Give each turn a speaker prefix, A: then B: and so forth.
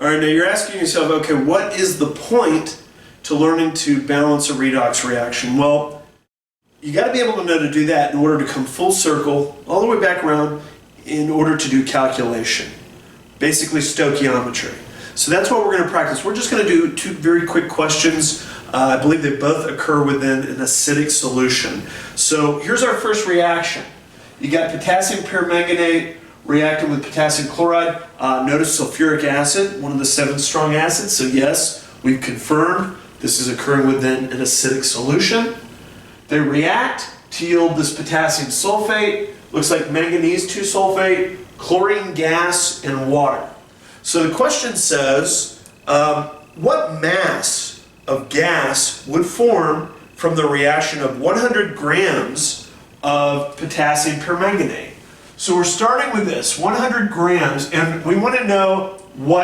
A: All right, now you're asking yourself, okay, what is the point to learning to balance a redox reaction? Well, you got to be able to know to do that in order to come full circle, all the way back around, in order to do calculation, basically stoichiometry. So that's what we're going to practice. We're just going to do two very quick questions. I believe they both occur within an acidic solution. So here's our first reaction. You got potassium permanganate reacting with potassium chloride. Notice sulfuric acid, one of the 7 strong acids. So yes, we've confirmed this is occurring within an acidic solution. They react to yield this potassium sulfate. Looks like manganese 2-sulfate, chlorine gas, and water. So the question says, what mass of gas would form from the reaction of 100 grams of potassium permanganate? So we're starting with this, 100 grams, and we want to know what